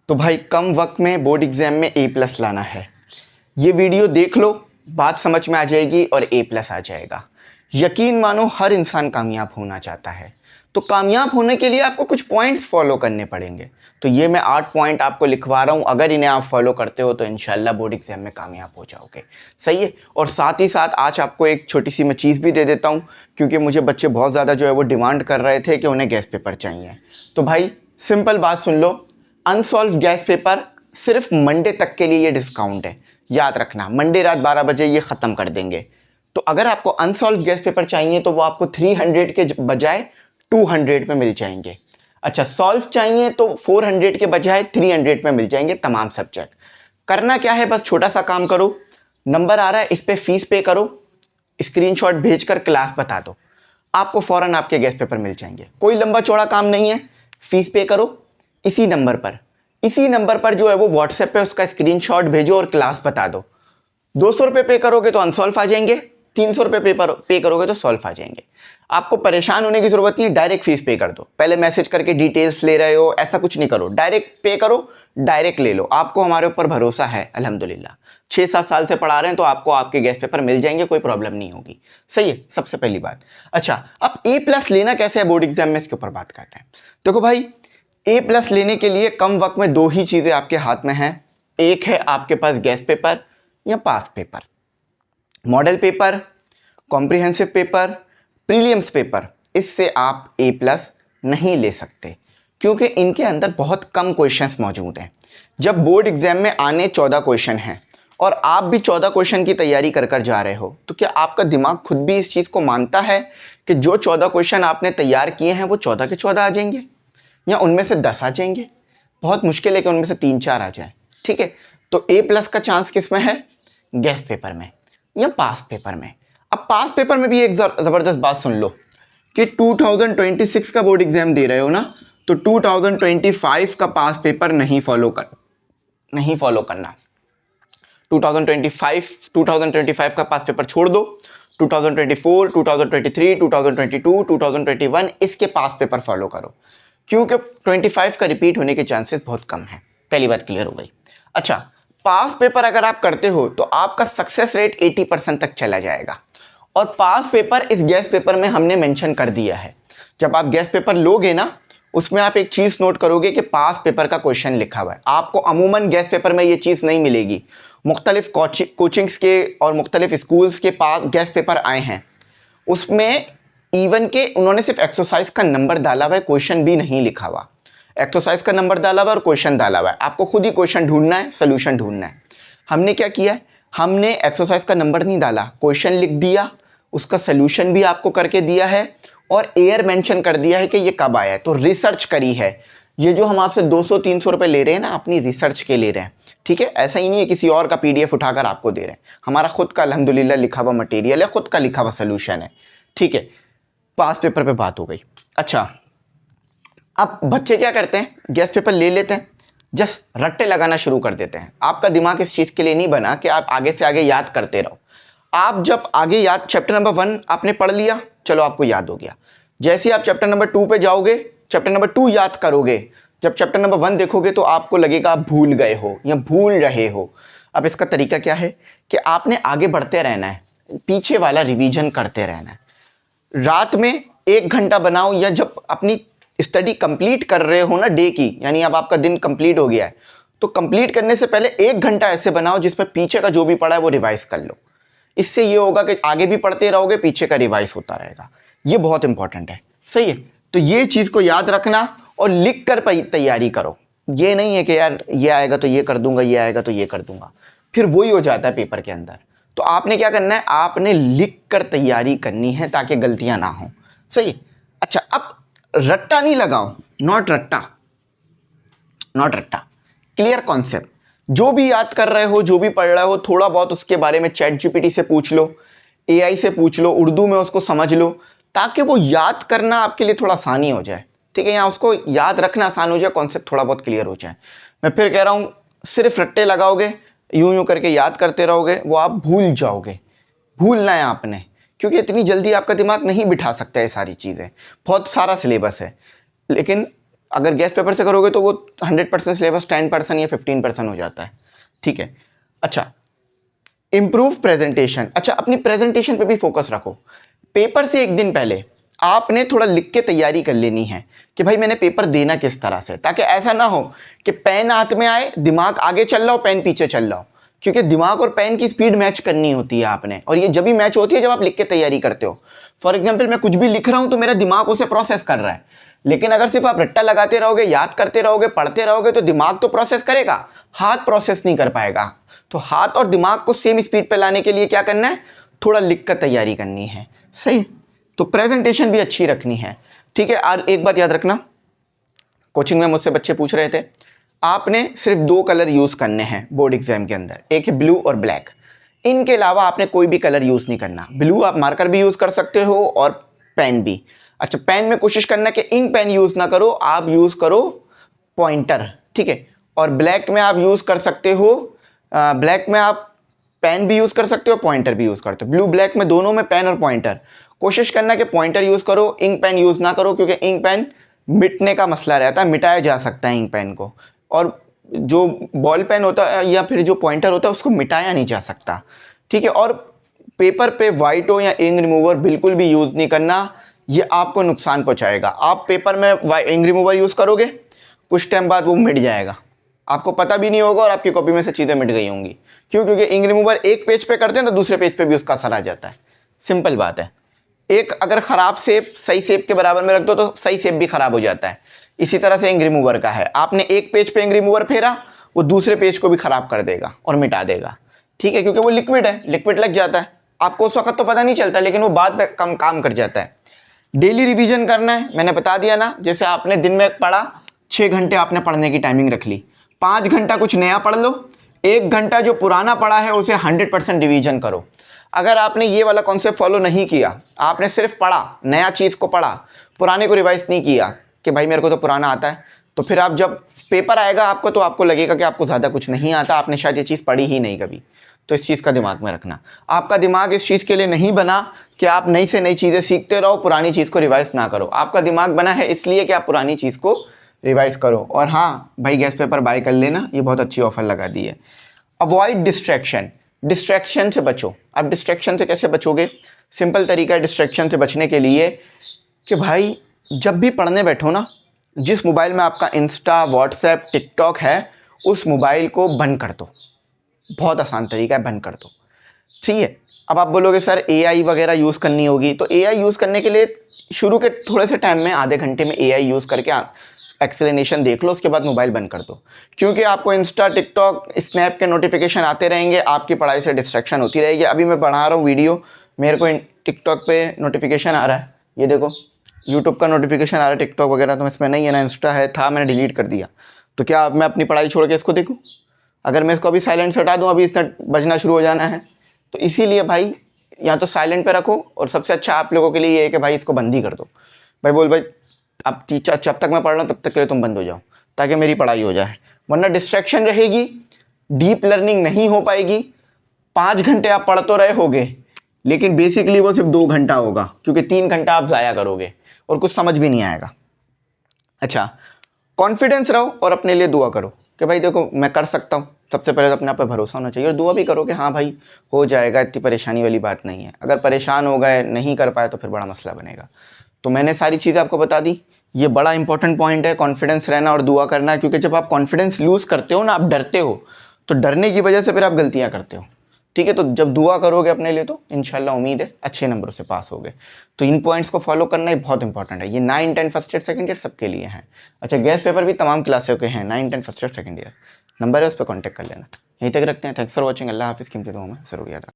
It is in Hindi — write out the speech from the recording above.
तो भाई कम वक्त में बोर्ड एग्ज़ाम में A+ लाना है। ये वीडियो देख लो, बात समझ में आ जाएगी और A+ आ जाएगा। यकीन मानो हर इंसान कामयाब होना चाहता है, तो कामयाब होने के लिए आपको कुछ पॉइंट्स फॉलो करने पड़ेंगे। तो ये मैं 8 पॉइंट आपको लिखवा रहा हूँ, अगर इन्हें आप फॉलो करते हो तो इंशाल्लाह बोर्ड एग्ज़ाम में कामयाब हो जाओगे। सही है। और साथ ही साथ आज आपको एक छोटी सी मैं चीज़ भी दे देता हूँ, क्योंकि मुझे बच्चे बहुत ज़्यादा जो है वो डिमांड कर रहे थे कि उन्हें गैस पेपर चाहिए। तो भाई सिंपल बात सुन लो, अनसॉल्व गैस पेपर सिर्फ मंडे तक के लिए ये डिस्काउंट है। याद रखना, मंडे रात 12 बजे ये ख़त्म कर देंगे। तो अगर आपको अनसॉल्व गैस पेपर चाहिए तो वो आपको 300 के बजाय 200 में मिल जाएंगे। अच्छा, सॉल्व चाहिए तो 400 के बजाय 300 में मिल जाएंगे तमाम सब्जेक्ट। करना क्या है, बस छोटा सा काम करो, नंबर आ रहा है इस पर फीस पे करो, स्क्रीनशॉट भेजकर क्लास बता दो, आपको फ़ौरन आपके गैस पेपर मिल जाएंगे। कोई लंबा चौड़ा काम नहीं है, फीस पे करो इसी नंबर पर जो है वो व्हाट्सएप पे उसका स्क्रीनशॉट भेजो और क्लास बता दो। 200 रुपये पे करोगे तो अनसॉल्व आ जाएंगे, 300 रुपये पे करोगे तो सॉल्व आ जाएंगे। आपको परेशान होने की ज़रूरत नहीं है, डायरेक्ट फीस पे कर दो। पहले मैसेज करके डिटेल्स ले रहे हो, ऐसा कुछ नहीं करो, डायरेक्ट पे करो, डायरेक्ट ले लो। आपको हमारे ऊपर भरोसा है अल्हम्दुलिल्लाह, 6-7 साल से पढ़ा रहे हैं, तो आपको आपके गैस पेपर मिल जाएंगे, कोई प्रॉब्लम नहीं होगी। सही है, सबसे पहली बात। अच्छा, अब A+ लेना कैसे है बोर्ड एग्जाम में, इसके ऊपर बात करते हैं। देखो भाई, A+ लेने के लिए कम वक्त में 2 ही चीज़ें आपके हाथ में हैं। एक है आपके पास गैस पेपर या past paper, model paper, comprehensive paper, prelims paper. इससे आप A+ नहीं ले सकते, क्योंकि इनके अंदर बहुत कम क्वेश्चंस मौजूद हैं। जब बोर्ड एग्जाम में आने 14 क्वेश्चन हैं और आप भी 14 क्वेश्चन की तैयारी कर कर जा रहे हो, तो क्या आपका दिमाग खुद भी इस चीज़ को मानता है कि जो 14 क्वेश्चन आपने तैयार किए हैं वो 14 के 14 आ जाएंगे, या उनमें से 10 आ जाएंगे? बहुत मुश्किल है कि उनमें से 3-4 आ जाए। ठीक है, तो A+ का चांस किस में है? गैस पेपर में या पास पेपर में। अब पास पेपर में भी एक ज़बरदस्त बात सुन लो कि 2026 का बोर्ड एग्जाम दे रहे हो ना, तो 2025 का पास पेपर नहीं फॉलो करना। 2025 का पास पेपर छोड़ दो। 2024, 2023, 2022, 2021 इसके पास पेपर फॉलो करो, क्योंकि 25 का रिपीट होने के चांसेस बहुत कम हैं। पहली बात क्लियर हो गई। अच्छा, पास पेपर अगर आप करते हो तो आपका सक्सेस रेट 80% तक चला जाएगा। और पास पेपर इस गैस पेपर में हमने मेंशन कर दिया है। जब आप गैस पेपर लोगे ना, उसमें आप एक चीज़ नोट करोगे कि पास पेपर का क्वेश्चन लिखा हुआ है। आपको अमूमन गैस पेपर में ये चीज़ नहीं मिलेगी। मुख्तलिफ कोचिंग्स के और मुख्तलिफ स्कूल्स के पास गैस पेपर आए हैं, उसमें इवन के उन्होंने सिर्फ एक्सरसाइज का नंबर डाला हुआ है, क्वेश्चन भी नहीं लिखा हुआ। एक्सरसाइज का नंबर डाला हुआ है और क्वेश्चन डाला हुआ है, आपको खुद ही क्वेश्चन ढूंढना है, सोल्यूशन ढूंढना है। हमने क्या किया है, हमने एक्सरसाइज का नंबर नहीं डाला, क्वेश्चन लिख दिया, उसका सोल्यूशन भी आपको करके दिया है और ईयर मेंशन कर दिया है कि ये कब आया है। तो रिसर्च करी है। ये जो हम आपसे 200-300 रुपये ले रहे हैं ना, अपनी रिसर्च के ले रहे हैं। ठीक है, ऐसा ही नहीं है किसी और का PDF उठाकर आपको दे रहे हैं। हमारा खुद का अल्हम्दुलिल्लाह लिखा हुआ मटेरियल है, खुद का लिखा हुआ सोल्यूशन है। ठीक है, पास पेपर पे बात हो गई। अच्छा, अब बच्चे क्या करते हैं, गैस पेपर ले लेते हैं, जस्ट रट्टे लगाना शुरू कर देते हैं। आपका दिमाग इस चीज़ के लिए नहीं बना कि आप आगे से आगे याद करते रहो। आप जब आगे याद, चैप्टर नंबर 1 आपने पढ़ लिया, चलो आपको याद हो गया। जैसे ही आप चैप्टर नंबर 2 पे जाओगे, चैप्टर नंबर 2 याद करोगे, जब चैप्टर नंबर 1 देखोगे तो आपको लगेगा आप भूल गए हो या भूल रहे हो। अब इसका तरीका क्या है कि आपने आगे बढ़ते रहना है, पीछे वाला रिवीजन करते रहना है। रात में 1 घंटा बनाओ, या जब अपनी स्टडी कंप्लीट कर रहे हो ना डे की, यानी अब आपका दिन कंप्लीट हो गया है, तो कंप्लीट करने से पहले 1 घंटा ऐसे बनाओ जिसमें पीछे का जो भी पढ़ा है वो रिवाइज कर लो। इससे ये होगा कि आगे भी पढ़ते रहोगे, पीछे का रिवाइज होता रहेगा। ये बहुत इंपॉर्टेंट है। सही है, तो ये चीज़ को याद रखना और लिख कर तैयारी करो। ये नहीं है कि यार ये आएगा तो ये कर दूंगा, ये आएगा तो ये कर दूंगा, फिर वही हो जाता है पेपर के अंदर। तो आपने क्या करना है, आपने लिख कर तैयारी करनी है ताकि गलतियां ना हो। सही। अच्छा, अब रट्टा नहीं लगाओ, नॉट रट्टा, क्लियर कॉन्सेप्ट। जो भी याद कर रहे हो, जो भी पढ़ रहे हो, थोड़ा बहुत उसके बारे में चैट GPT से पूछ लो, AI से पूछ लो, उर्दू में उसको समझ लो, ताकि वो याद करना आपके लिए थोड़ा आसानी हो जाए। ठीक है, यहाँ उसको याद रखना आसान हो जाए, कॉन्सेप्ट थोड़ा बहुत क्लियर हो जाए। मैं फिर कह रहा हूँ, सिर्फ रट्टे लगाओगे, यूं करके याद करते रहोगे, वो आप भूल जाओगे। भूलना है आपने, क्योंकि इतनी जल्दी आपका दिमाग नहीं बिठा सकता है सारी चीज़ें। बहुत सारा सिलेबस है, लेकिन अगर गेस्ट पेपर से करोगे तो वो 100% सिलेबस 10% या 15% हो जाता है, ठीक है। अच्छा, इम्प्रूव प्रेजेंटेशन। अच्छा, अपनी प्रेजेंटेशन पे भी फोकस रखो। पेपर से एक दिन पहले आपने थोड़ा लिख के तैयारी कर लेनी है कि भाई मैंने पेपर देना किस तरह से, ताकि ऐसा ना हो कि पेन हाथ में आए, दिमाग आगे चल रहा हो, पेन पीछे चल रहा हो। क्योंकि दिमाग और पेन की स्पीड मैच करनी होती है आपने, और ये जब भी मैच होती है जब आप लिख के तैयारी करते हो। फॉर एग्जाम्पल, मैं कुछ भी लिख रहा हूं तो मेरा दिमाग उसे प्रोसेस कर रहा है, लेकिन अगर सिर्फ आप रट्टा लगाते रहोगे, याद करते रहोगे, पढ़ते रहोगे, तो दिमाग तो प्रोसेस करेगा, हाथ प्रोसेस नहीं कर पाएगा। तो हाथ और दिमाग को सेम स्पीड पे लाने के लिए क्या करना है, थोड़ा लिख कर तैयारी करनी है, सही। तो प्रेजेंटेशन भी अच्छी रखनी है, ठीक है। और एक बात याद रखना, कोचिंग में मुझसे बच्चे पूछ रहे थे, आपने सिर्फ 2 कलर यूज़ करने हैं बोर्ड एग्जाम के अंदर, एक है ब्लू और ब्लैक। इनके अलावा आपने कोई भी कलर यूज़ नहीं करना। ब्लू आप मार्कर भी यूज़ कर सकते हो और पेन भी। अच्छा, पेन में कोशिश करना कि इंक पेन यूज़ ना करो, आप यूज़ करो पॉइंटर, ठीक है। और ब्लैक में आप यूज़ कर सकते हो, ब्लैक में आप पेन भी यूज़ कर सकते हो, पॉइंटर भी यूज़ करते हो। ब्लू ब्लैक में दोनों में पेन और पॉइंटर। कोशिश करना कि पॉइंटर यूज़ करो, इंक पेन यूज़ ना करो, क्योंकि इंक पेन मिटने का मसला रहता है, मिटाया जा सकता है इंक पेन को, और जो बॉल पेन होता है या फिर जो पॉइंटर होता है उसको मिटाया नहीं जा सकता, ठीक है। और पेपर पे वाइटो या इंक रिमूवर बिल्कुल भी यूज़ नहीं करना, ये आपको नुकसान पहुंचाएगा। आप पेपर में इंक रिमूवर यूज़ करोगे, कुछ टाइम बाद वो मिट जाएगा, आपको पता भी नहीं होगा और आपकी कॉपी में से चीज़ें मिट गई होंगी। क्यों? क्योंकि इंक रिमूवर एक पेज पे करते हैं तो दूसरे पेज पे भी उसका असर आ जाता है, सिंपल बात है। एक अगर ख़राब सेप सही सेप के बराबर में रख दो तो सही सेप भी ख़राब हो जाता है। इसी तरह से इंक रिमूवर का है, आपने एक पेज पे इंक रिमूवर फेरा, वो दूसरे पेज को भी ख़राब कर देगा और मिटा देगा, ठीक है। क्योंकि वो लिक्विड है, लिक्विड लग जाता है, आपको उस वक्त तो पता नहीं चलता, लेकिन वो बाद में कम काम कर जाता है। डेली रिवीजन करना है, मैंने बता दिया ना। जैसे आपने दिन में पढ़ा, 6 घंटे आपने पढ़ने की टाइमिंग रख ली, 5 घंटा कुछ नया पढ़ लो, 1 घंटा जो पुराना पढ़ा है उसे 100% रिवीजन करो। अगर आपने ये वाला कॉन्सेप्ट फॉलो नहीं किया, आपने सिर्फ पढ़ा, नया चीज़ को पढ़ा, पुराने को रिवाइज नहीं किया कि भाई मेरे को तो पुराना आता है, तो फिर आप जब पेपर आएगा आपको तो आपको लगेगा कि आपको ज़्यादा कुछ नहीं आता, आपने शायद ये चीज़ पढ़ी ही नहीं कभी। तो इस चीज़ का दिमाग में रखना, आपका दिमाग इस चीज़ के लिए नहीं बना कि आप नई से नई चीज़ें सीखते रहो, पुरानी चीज़ को रिवाइज ना करो। आपका दिमाग बना है इसलिए कि आप पुरानी चीज़ को रिवाइज करो। और हाँ भाई, गेस्ट पेपर बाय कर लेना, ये बहुत अच्छी ऑफर लगा दी है। अवॉइड डिस्ट्रैक्शन, डिस्ट्रैक्शन से बचो। अब डिस्ट्रैक्शन से कैसे बचोगे? सिंपल तरीका है डिस्ट्रैक्शन से बचने के लिए कि भाई जब भी पढ़ने बैठो ना, जिस मोबाइल में आपका इंस्टा, व्हाट्सएप, टिकटॉक है, उस मोबाइल को बंद कर दो। बहुत आसान तरीका है, बंद कर दो, ठीक है। अब आप बोलोगे सर एआई वगैरह यूज़ करनी होगी, तो एआई यूज़ करने के लिए शुरू के थोड़े से टाइम में, आधे घंटे में एआई यूज़ करके एक्सप्लेनेशन देख लो, उसके बाद मोबाइल बंद कर दो। क्योंकि आपको इंस्टा, टिकटॉक, स्नैप के नोटिफिकेशन आते रहेंगे, आपकी पढ़ाई से डिस्ट्रैक्शन होती रहेगी। अभी मैं बना रहा हूँ वीडियो, मेरे को टिकटॉक पे नोटिफिकेशन आ रहा है, ये देखो यूट्यूब का नोटिफिकेशन आ रहा है, टिकटॉक वगैरह तो इसमें नहीं है ना, इंस्टा है, था मैंने डिलीट कर दिया। तो क्या अब मैं अपनी पढ़ाई छोड़ के इसको देखूँ? अगर मैं इसको अभी साइलेंट से हटा दूँ, अभी इसने बजना शुरू हो जाना है। तो इसीलिए भाई या तो साइलेंट पे रखो, और सबसे अच्छा आप लोगों के लिए ये है कि भाई इसको बंद ही कर दो। भाई बोल भाई अब टीचर जब तक मैं पढ़ रहा हूँ तब तक के लिए तुम बंद हो जाओ, ताकि मेरी पढ़ाई हो जाए, वरना डिस्ट्रैक्शन रहेगी, डीप लर्निंग नहीं हो पाएगी। 5 घंटे आप पढ़ तो रहे होगे, लेकिन बेसिकली वो सिर्फ 2 घंटा होगा, क्योंकि 3 घंटा आप ज़ाया करोगे और कुछ समझ भी नहीं आएगा। अच्छा, कॉन्फिडेंस रहो और अपने लिए दुआ करो कि भाई देखो मैं कर सकता हूँ। सबसे पहले तो अपने आप पे भरोसा होना चाहिए, और दुआ भी करो कि हाँ भाई हो जाएगा, इतनी परेशानी वाली बात नहीं है। अगर परेशान हो गए, नहीं कर पाए, तो फिर बड़ा मसला बनेगा। तो मैंने सारी चीज़ें आपको बता दी, ये बड़ा इंपॉर्टेंट पॉइंट है, कॉन्फिडेंस रहना और दुआ करना। क्योंकि जब आप कॉन्फिडेंस लूज़ करते हो ना, आप डरते हो, तो डरने की वजह से फिर आप गलतियाँ करते हो, ठीक है। तो जब दुआ करोगे अपने लिए तो इंशाल्लाह उम्मीद है अच्छे नंबरों से पास होगे। तो इन पॉइंट्स को फॉलो करना ही बहुत इंपॉर्टेंट है। ये 9, 10 फर्स्ट ईयर, सेकंड ईयर सबके लिए हैं। अच्छा, गेस्ट पेपर भी तमाम क्लासों के हैं, 9, 10 first year, second year. Number है, उस पर कॉन्टैक्ट कर लेना। यहीं तक रखते हैं। Thanks for watching. अल्लाह हाफिज़। कीमती दुआ में ज़रूर याद रखना।